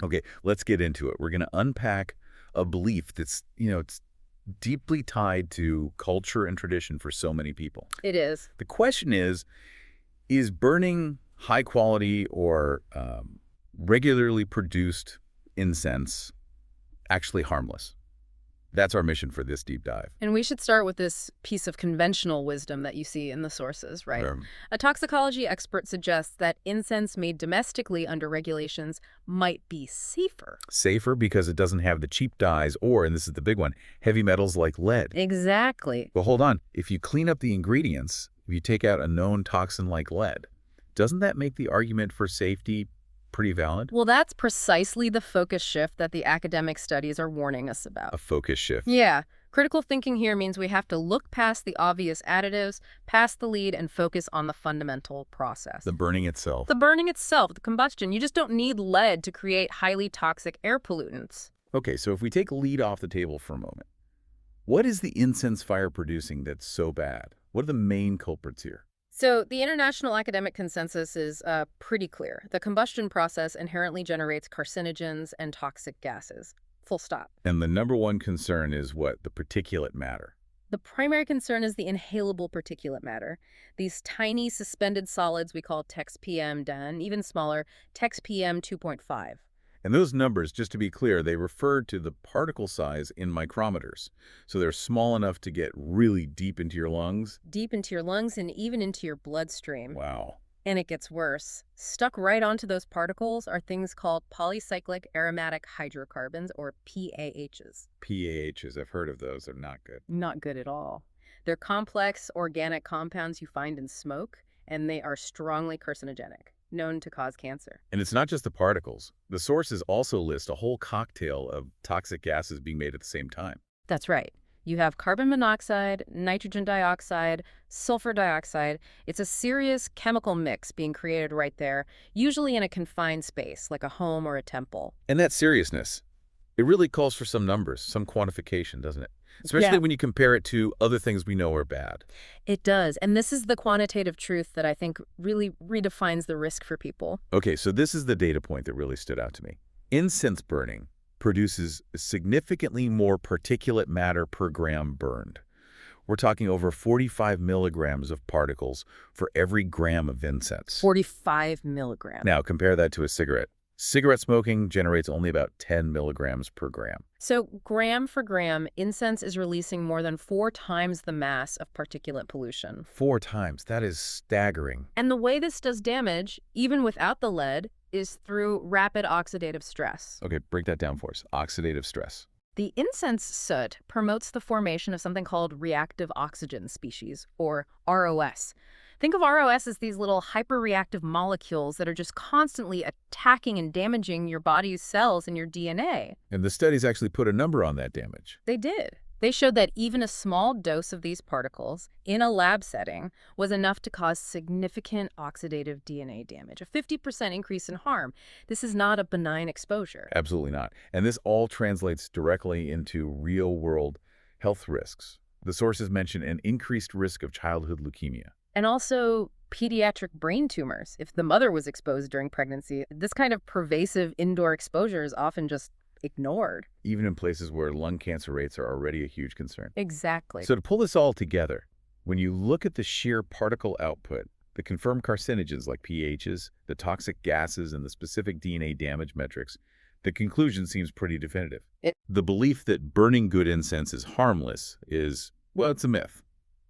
Okay, let's get into it. We're going to unpack a belief that's, it's deeply tied to culture and tradition for so many people. It is. The question is burning high quality or regularly produced incense actually harmless? That's our mission for this deep dive. And we should start with this piece of conventional wisdom that you see in the sources, right? Um, A toxicology expert suggests that incense made domestically under regulations might be safer. Safer because it doesn't have the cheap dyes or, and this is the big one, heavy metals like lead. Exactly. But hold on, if you clean up the ingredients, if you take out a known toxin like lead, doesn't that make the argument for safety pretty valid? Well, that's precisely the focus shift that the academic studies are warning us about. A focus shift. Yeah. Critical thinking here means we have to look past the obvious additives, past the lead, and focus on the fundamental process. The burning itself. The burning itself, the combustion. You just don't need lead to create highly toxic air pollutants. Okay, so if we take lead off the table for a moment, what is the incense fire producing that's so bad? What are the main culprits here? So the international academic consensus is pretty clear. The combustion process inherently generates carcinogens and toxic gases. Full stop. And the number one concern is what? The particulate matter. The primary concern is the inhalable particulate matter. These tiny suspended solids we call TEX-PM, and even smaller, TEX-PM 2.5. And those numbers, just to be clear, they refer to the particle size in micrometers. So they're small enough to get really deep into your lungs. Deep into your lungs and even into your bloodstream. Wow. And it gets worse. Stuck right onto those particles are things called polycyclic aromatic hydrocarbons, or PAHs. PAHs, I've heard of those. They're not good. Not good at all. They're complex organic compounds you find in smoke, and they are strongly carcinogenic, known to cause cancer. And it's not just the particles. The sources also list a whole cocktail of toxic gases being made at the same time. That's right. You have carbon monoxide, nitrogen dioxide, sulfur dioxide. It's a serious chemical mix being created right there, usually in a confined space, like a home or a temple. And that seriousness, it really calls for some numbers, some quantification, doesn't it? Especially Yeah. when you compare it to other things we know are bad. It does. And this is the quantitative truth that I think really redefines the risk for people. Okay, so this is the data point that really stood out to me. Incense burning produces significantly more particulate matter per gram burned. We're talking over 45 milligrams of particles for every gram of incense. 45 milligrams. Now, compare that to a cigarette. Cigarette smoking generates only about 10 milligrams per gram. So gram for gram, incense is releasing more than 4 times the mass of particulate pollution. 4 times. That is staggering. And the way this does damage, even without the lead, is through rapid oxidative stress. Okay, break that down for us. Oxidative stress. The incense soot promotes the formation of something called reactive oxygen species, or ROS. Think of ROS as these little hyperreactive molecules that are just constantly attacking and damaging your body's cells and your DNA. And the studies actually put a number on that damage. They did. They showed that even a small dose of these particles in a lab setting was enough to cause significant oxidative DNA damage, a 50% increase in harm. This is not a benign exposure. Absolutely not. And this all translates directly into real-world health risks. The sources mention an increased risk of childhood leukemia. And also pediatric brain tumors. If the mother was exposed during pregnancy, this kind of pervasive indoor exposure is often just ignored. Even in places where lung cancer rates are already a huge concern. Exactly. So to pull this all together, when you look at the sheer particle output, the confirmed carcinogens like pHs, the toxic gases, and the specific DNA damage metrics, the conclusion seems pretty definitive. The belief that burning good incense is harmless is, well, it's a myth.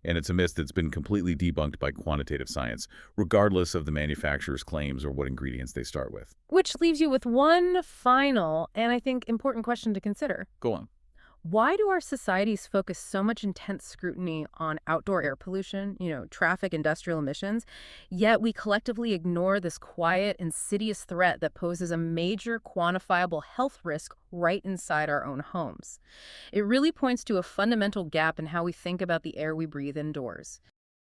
And it's a myth that's been completely debunked by quantitative science, regardless of the manufacturer's claims or what ingredients they start with. Which leaves you with one final and I think important question to consider. Go on. Why do our societies focus so much intense scrutiny on outdoor air pollution, traffic, industrial emissions, yet we collectively ignore this quiet, insidious threat that poses a major quantifiable health risk right inside our own homes? It really points to a fundamental gap in how we think about the air we breathe indoors.